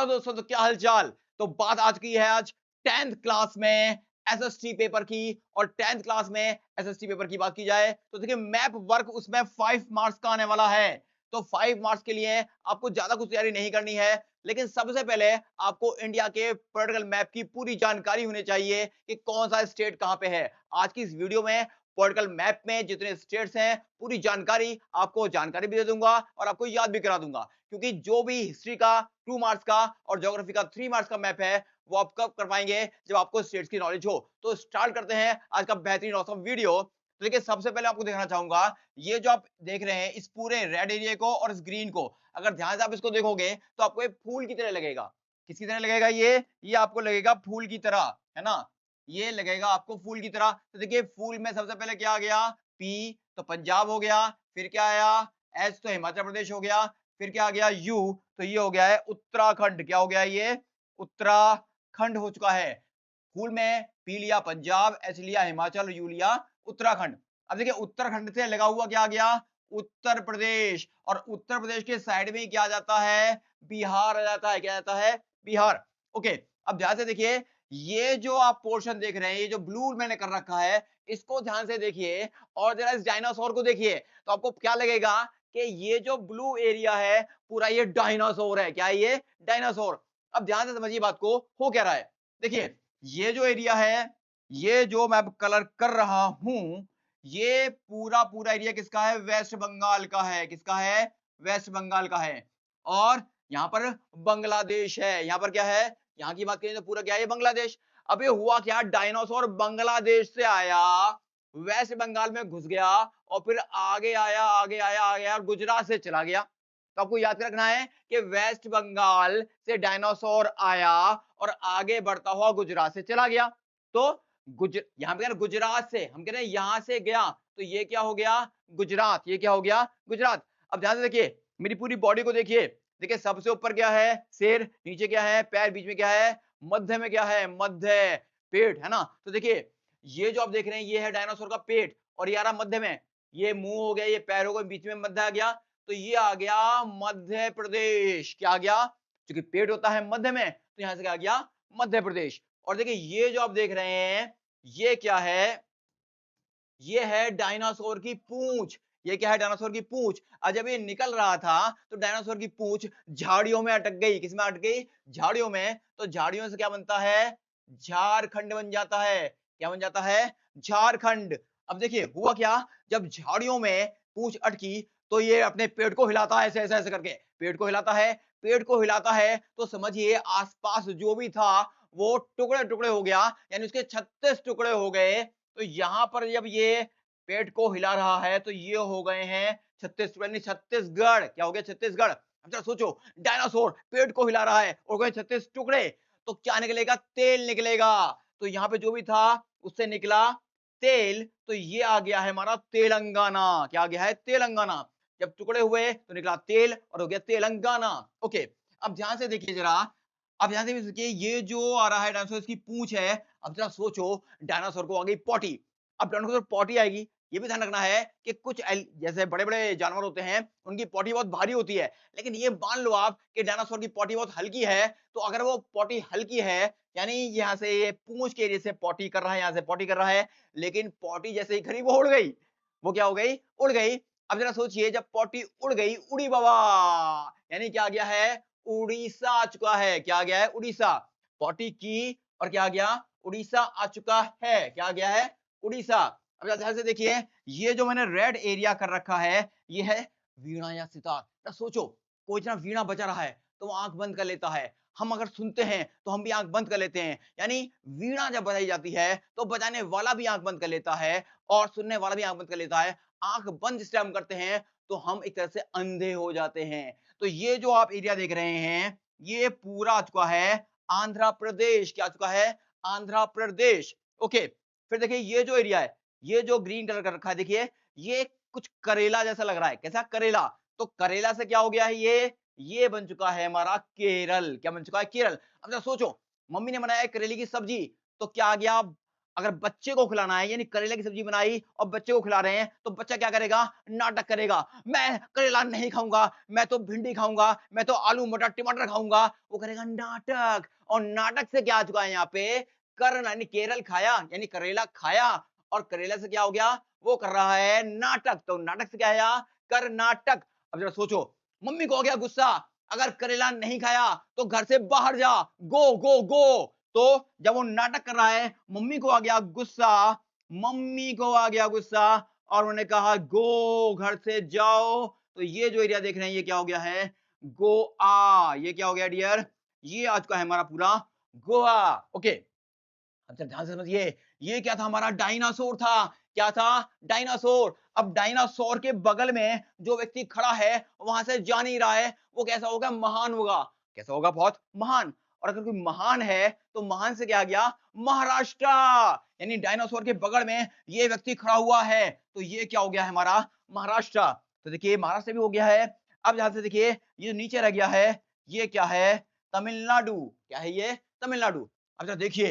दोस्तों, तो क्या हालचाल। तो बात आज की है आज 10th क्लास में एसएसटी पेपर की। और 10th क्लास में एसएसटी पेपर की बात की जाए तो देखिए मैप वर्क उसमें 5 मार्क्स का आने वाला है। तो 5 मार्क्स के लिए आपको ज्यादा कुछ तैयारी नहीं करनी है, लेकिन सबसे पहले आपको इंडिया के पॉलिटिकल मैप की पूरी जानकारी होनी चाहिए कि कौन सा स्टेट कहां पे है। आज की इस वीडियो में पॉलिटिकल मैप में जितने स्टेट्स हैं पूरी जानकारी आपको जानकारी भी दे दूंगा और आपको याद भी करा दूंगा, क्योंकि जो भी हिस्ट्री का 2 मार्क्स का और ज्योग्राफी का 3 मार्क्स का मैप है वो आप कब करवाएंगे, जब आपको स्टेट्स की नॉलेज हो। तो स्टार्ट करते हैं आज का बेहतरीन औसम वीडियो। तो देखिए सबसे पहले आपको दिखाना चाहूंगा, ये जो आप देख रहे हैं इस पूरे रेड एरिया को और इस ग्रीन को, अगर ध्यान से आप इसको देखोगे तो आपको एक फूल की तरह लगेगा। किसकी तरह लगेगा? ये आपको लगेगा फूल की तरह, है ना। ये लगेगा आपको फूल की तरह। तो देखिए फूल में सबसे पहले क्या आ गया? पी तो पंजाब हो गया, फिर क्या आया? एच तो हिमाचल प्रदेश हो गया, फिर क्या आ गया? यू तो ये हो गया है उत्तराखंड। क्या हो गया? ये उत्तराखंड हो चुका है। फूल में पी लिया पंजाब, एच लिया हिमाचल, यू लिया उत्तराखंड। अब देखिए उत्तराखंड से लगा हुआ क्या आ गया? उत्तर प्रदेश। और उत्तर प्रदेश के साइड में ही क्या आ जाता है? बिहार आ जाता है। क्या आ जाता है? बिहार। ओके, अब ध्यान से देखिए, ये जो आप पोर्शन देख रहे हैं, ये जो ब्लू मैंने कर रखा है, इसको ध्यान से देखिए और जरा इस डायनासोर को देखिए, तो आपको क्या लगेगा कि ये जो ब्लू एरिया है पूरा ये डायनासोर है। क्या है ये? डायनासोर। अब ध्यान से समझिए बात को, हो क्या रहा है। देखिए ये जो एरिया है, ये जो मैं अब कलर कर रहा हूं, ये पूरा पूरा एरिया किसका है? वेस्ट बंगाल का है। किसका है? वेस्ट बंगाल का है। और यहाँ पर बांग्लादेश है। यहाँ पर क्या है? यहाँ की बात करें तो पूरा क्या है? बांग्लादेश। अब ये हुआ क्या? डायनासोर बांग्लादेश से आया, वेस्ट बंगाल में घुस गया और फिर आगे आया आगे आया आगे आया और गुजरात से चला गया। तो आपको याद रखना है कि वेस्ट बंगाल से डायनासोर आया और आगे बढ़ता हुआ गुजरात से चला गया। तो यहाँ पे गुजरात से हम कह रहे हैं यहां से गया, तो ये क्या हो गया? गुजरात। ये क्या हो गया? गुजरात। अब ध्यान से देखिए, मेरी पूरी बॉडी को देखिए। देखिए सबसे ऊपर क्या है? सिर, नीचे क्या है? पैर, बीच में क्या है? मध्य में क्या है? मध्य, पेट, है ना। तो देखिए ये जो आप देख रहे हैं ये है डायनासोर का पेट, और ये आ रहा मध्य में, ये मुंह हो गया, ये पैर हो गए, बीच में मध्य आ गया, तो ये आ गया मध्य प्रदेश। क्या आ गया? क्योंकि पेट होता है मध्य में, तो यहां से क्या आ गया? मध्य प्रदेश। और देखिए ये जो आप देख रहे हैं ये क्या है? ये है डायनासोर की पूंछ। ये क्या है? डायनासोर की पूंछ। और जब ये निकल रहा था तो डायनासोर की पूंछ झाड़ियों में अटक गई। किसमें अटक गई? झाड़ियों में। तो झाड़ियों से क्या बनता है? झारखंड बन जाता है। क्या बन जाता है? झारखंड। अब देखिए हुआ क्या, जब झाड़ियों में पूंछ अटकी तो ये अपने पेट को हिलाता है, ऐसे ऐसे ऐसे करके पेट को हिलाता है। पेट को हिलाता है तो समझिए आसपास जो भी था वो टुकड़े टुकड़े हो गया, यानी उसके 36 टुकड़े हो गए। तो यहां पर जब ये पेट को हिला रहा है तो ये हो गए हैं 36 यानी छत्तीसगढ़। क्या हो गया? छत्तीसगढ़। अब जरा सोचो, डायनासोर पेट को हिला रहा है और गए 36 टुकड़े, तो क्या निकलेगा? तेल निकलेगा। तो यहाँ पे जो भी था उससे निकला तेल, तो ये आ गया है हमारा तेलंगाना। क्या आ गया है? तेलंगाना। जब टुकड़े हुए तो निकला तेल और हो गया तेलंगाना। ओके, अब ध्यान से देखिए जरा, अब ध्यान से भी देखिए, ये जो आ रहा है डायनासोर, इसकी पूंछ है। अब जरा सोचो, डायनासोर को आ गई पॉटी। अब डायनासोर पॉटी आएगी, ये भी ध्यान रखना है कि कुछ जैसे बड़े बड़े जानवर होते हैं उनकी पॉटी बहुत भारी होती है, लेकिन ये मान लो आप कि डायनासोर की पॉटी बहुत हल्की है। तो अगर वो पॉटी हल्की है, यानी यहाँ से ये पूंछ के एरिया से पॉटी कर रहा है, यहाँ से पॉटी कर रहा है, लेकिन पॉटी जैसे ही करी वो उड़ गई। वो क्या हो गई? उड़ गई। अब जरा सोचिए, जब पॉटी उड़ गई, उड़ी बाबा, यानी क्या आ गया है? उड़ीसा आ चुका है। क्या आ गया है? उड़ीसा। पॉटी की और क्या आ गया? उड़ीसा आ चुका है। क्या आ गया है? उड़ीसा। अब ध्यान से देखिए, ये जो मैंने रेड एरिया कर रखा है ये है वीणा या सितार। तो सोचो, कोई जना वीणा बजा रहा है तो वो आंख बंद कर लेता है, हम अगर सुनते हैं तो हम भी आंख बंद कर लेते हैं। यानी वीणा जब बजाई जाती है तो बजाने वाला भी आंख बंद कर लेता है और सुनने वाला भी आंख बंद कर लेता है। आंख बंद जिस टाइम करते हैं तो हम एक तरह से अंधे हो जाते हैं। तो ये जो आप एरिया देख रहे हैं ये पूरा आ चुका है आंध्र प्रदेश। क्या आ चुका है? आंध्र प्रदेश। ओके, फिर देखिए ये जो एरिया है, ये जो ग्रीन कलर कर रखा है, देखिए ये कुछ करेला जैसा लग रहा है। कैसा? करेला। तो करेला से क्या हो गया है? ये बन चुका है हमारा केरल। क्या बन चुका है? केरल। अब जरा सोचो, मम्मी ने बनाया है करेले की सब्जी, तो क्या आ गया? अगर बच्चे को खिलाना है, यानी करेले की सब्जी बनाई और बच्चे को खिला रहे हैं, तो बच्चा क्या करेगा? नाटक करेगा, मैं करेला नहीं खाऊंगा, मैं तो भिंडी खाऊंगा, मैं तो आलू मटर टमाटर खाऊंगा। वो करेगा नाटक। और नाटक से क्या आ चुका है यहाँ पे? कर्ण यानी केरल खाया, यानी करेला खाया, और करेला से क्या हो गया? वो कर रहा है नाटक। तो नाटक से क्या आया? कर्नाटक। अब जरा सोचो, मम्मी को हो गया गुस्सा, अगर करेला नहीं खाया तो घर से बाहर जा, गो गो गो। तो जब वो नाटक कर रहा है, मम्मी को आ गया गुस्सा, मम्मी को आ गया गुस्सा, और उन्होंने कहा गो, घर से जाओ। तो ये जो एरिया देख रहे हैं, ये क्या हो गया है? गोआ। ये क्या हो गया डियर? ये आज का है हमारा पूरा गोवा। ओके, अच्छा ध्यान से समझिए, ये क्या था? हमारा डायनासोर था। क्या था? डायनासोर। अब डायनासोर के बगल में जो व्यक्ति खड़ा है, वहां से जा नहीं रहा है, वो कैसा होगा? महान होगा। कैसा होगा? बहुत महान। और अगर कोई महान है, तो महान से क्या आ गया? महाराष्ट्र। यानी डायनासोर के बगल में ये व्यक्ति खड़ा हुआ है, तो ये क्या हो गया है? हमारा महाराष्ट्र। तो देखिए, महाराष्ट्र भी हो गया है। अब ध्यान से देखिए, ये नीचे रह गया है, ये क्या है? तमिलनाडु। क्या है ये? तमिलनाडु। अब जरा देखिए,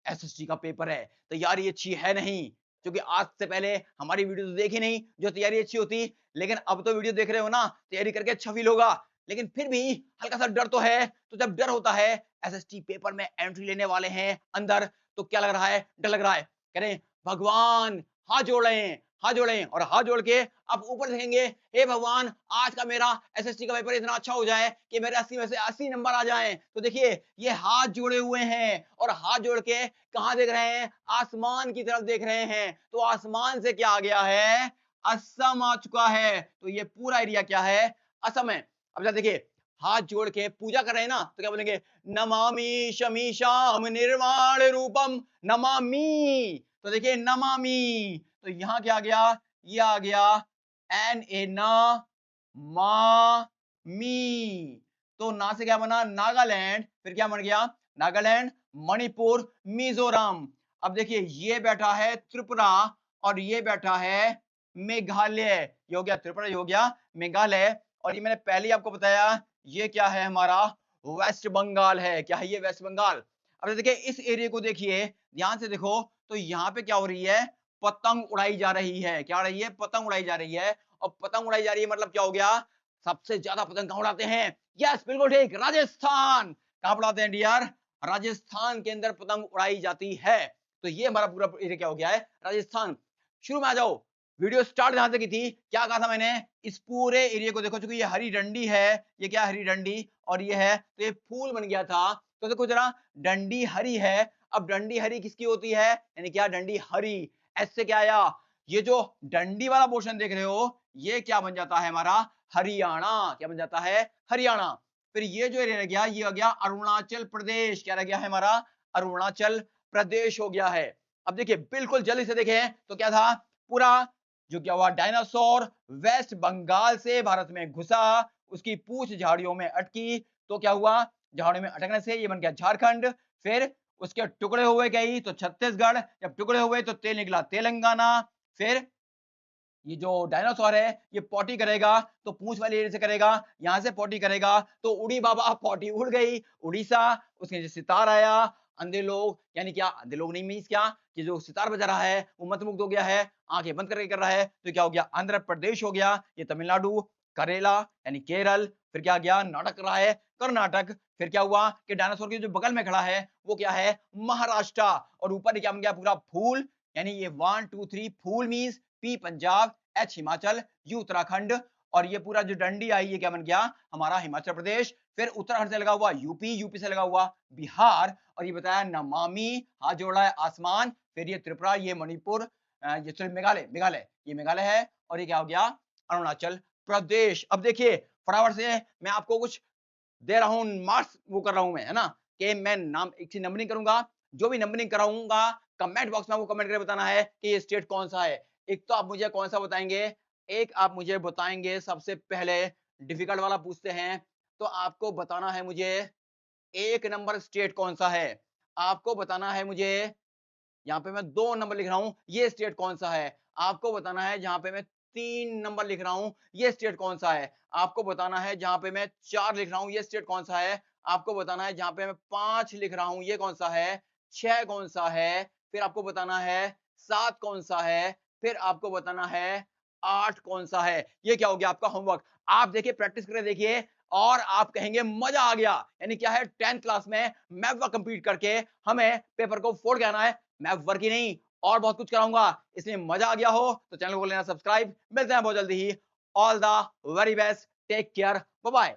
एसएसटी का पेपर है, तैयारी अच्छी है नहीं, क्योंकि आज से पहले हमारी वीडियो तो देखी नहीं जो तैयारी अच्छी होती, लेकिन अब तो वीडियो देख रहे हो ना, तैयारी करके अच्छा फील होगा। लेकिन फिर भी हल्का सा डर तो है। तो जब डर होता है, एसएसटी पेपर में एंट्री लेने वाले हैं अंदर, तो क्या लग रहा है? डर लग रहा है। कह रहे हैं भगवान, हाथ जोड़ रहे हैं, हाथ जोड़ें, और हाथ जोड़ के आप ऊपर देखेंगे, हे भगवान, आज का मेरा एसएसटी का पेपर इतना अच्छा हो जाए कि मेरे 80 में से 80 नंबर आ जाएं। तो देखिए, ये हाथ जोड़े हुए हैं, और हाथ जोड़ के कहां देख रहे हैं? आसमान की तरफ देख रहे हैं। तो आसमान से क्या आ गया है? असम आ चुका है। तो ये पूरा एरिया क्या है? असम है। अब जरा देखिए, हाथ जोड़ के पूजा कर रहे हैं ना, तो क्या बोलेंगे? नमामि शमीशाम निर्वाण रूपम नमामि। तो देखिए, नमामि। तो यहां क्या आ गया? ये आ गया एन ए ना, मा, मी। तो ना से क्या बना? नागालैंड। फिर क्या बन गया? नागालैंड, मणिपुर, मिजोरम। अब देखिए, ये बैठा है त्रिपुरा, और ये बैठा है मेघालय। ये हो गया त्रिपुरा, ये हो गया मेघालय। और ये मैंने पहले ही आपको बताया, ये क्या है? हमारा वेस्ट बंगाल है। क्या है ये? वेस्ट बंगाल। अब देखिए, इस एरिया को देखिए, ध्यान से देखो, तो यहाँ पे क्या हो रही है? पतंग उड़ाई जा रही है। क्या हो रही है? पतंग उड़ाई जा रही है। और पतंग उड़ाई जा रही है मतलब क्या हो गया? सबसे ज्यादा पतंग कहां उड़ाते हैं? यस, बिल्कुल ठीक, राजस्थान। कहां उड़ाते हैं डियर? राजस्थान के अंदर पतंग उड़ाई जाती है। तो ये हमारा पूरा एरिया क्या हो गया है? राजस्थान। शुरू में आ जाओ, वीडियो स्टार्ट जहां से की थी, क्या कहा था मैंने? इस पूरे एरिया को देखो, चूंकि ये हरी डंडी है, ये क्या? हरी डंडी, और ये है, तो ये फूल बन गया था। तो देखो जरा, डंडी हरी है। अब डंडी हरी किसकी होती है? यानी क्या? डंडी हरी। ऐसे क्या आया? ये जो डंडी वाला पोर्शन देख रहे हो, ये क्या बन जाता है? हमारा हरियाणा। क्या बन जाता है? हरियाणा। फिर ये जो एरिया रह गया, ये आ गया अरुणाचल प्रदेश। क्या रह गया है हमारा? अरुणाचल प्रदेश हो गया है। अब देखिए, बिल्कुल जल्दी से देखें, तो क्या था? पूरा जो क्या हुआ? डायनासोर वेस्ट बंगाल से भारत में घुसा, उसकी पूंछ झाड़ियों में अटकी, तो क्या हुआ? झाड़ियों में अटकने से ये बन गया झारखंड। फिर उसके टुकड़े हुए गई तो छत्तीसगढ़, जब टुकड़े हुए तो तेल निकला तेलंगाना। फिर ये जो डायनासोर है, ये पॉटी करेगा तो पूंछ वाले एरिया से करेगा, यहां से पॉटी करेगा तो उड़ी बाबा, पॉटी उड़ गई उड़ीसा। उसके नीचे सितार आया, अंधे लोग, यानी क्या? अंधे लोग नहीं मीन्स क्या? कि जो सितार बजा रहा है वो मंत्रमुग्ध हो गया है, आंखें बंद करके कर रहा है, तो क्या हो गया? आंध्र प्रदेश हो गया। ये तमिलनाडु, करेला यानी केरल। फिर क्या गया? नाटक कर रहा है, कर्नाटक। फिर क्या हुआ कि डायनासोर के जो बगल में खड़ा है, वो क्या है? महाराष्ट्र। और ऊपर क्या बन गया? पूरा फूल, यानी ये 1 2 3 फूल means P Punjab, H Himachal, U Uttarakhand. और ये पूरा जो डंडी आई, ये क्या बन गया? हमारा हिमाचल प्रदेश। फिर उत्तराखंड से लगा हुआ यूपी, यूपी से लगा हुआ बिहार। और ये बताया नमामि, हाथ जोड़ा है आसमान। फिर ये त्रिपुरा, ये मणिपुर, ये सॉरी मेघालय, मेघालय, ये मेघालय है। और ये क्या हो गया? अरुणाचल प्रदेश। अब देखिए, फटाफट से मैं आपको कुछ दे रहा हूं, मार्क्स वो कर रहा हूं मैं, है ना, कि मैं नाम एक चीज नंबरिंग करूंगा, जो भी नंबरिंग कराऊंगा, कमेंट बॉक्स में आपको कमेंट करके बताना है कि ये स्टेट कौन सा है। एक तो आप मुझे कौन सा बताएंगे? एक आप मुझे बताएंगे, सबसे पहले डिफिकल्ट वाला पूछते हैं, तो आपको बताना है मुझे 1 नंबर स्टेट कौन सा है। आपको बताना है मुझे, यहाँ पे मैं 2 नंबर लिख रहा हूं, ये स्टेट कौन सा है। आपको बताना है जहां पे मैं 3 नंबर लिख रहा हूं, ये स्टेट कौन सा है। आपको बताना है जहां पे मैं 4 लिख रहा हूं, ये स्टेट कौन सा है। आपको बताना है जहां पे मैं 5 लिख रहा हूं, ये कौन सा है। 6 कौन सा है, फिर आपको बताना है 7 कौन सा है, फिर आपको बताना है 8 कौन सा है। ये क्या हो गया आपका होमवर्क। आप देखिए, प्रैक्टिस करके देखिए और आप कहेंगे मजा आ गया। यानी क्या है, 10th क्लास में मैथ वर्क कंप्लीट करके हमें पेपर को फोड़ के आना है। मैथ वर्क ही नहीं, और बहुत कुछ कराऊंगा। इसलिए मजा आ गया हो तो चैनल को लेना सब्सक्राइब। मिलते हैं बहुत जल्दी ही। All the very best, take care, bye bye.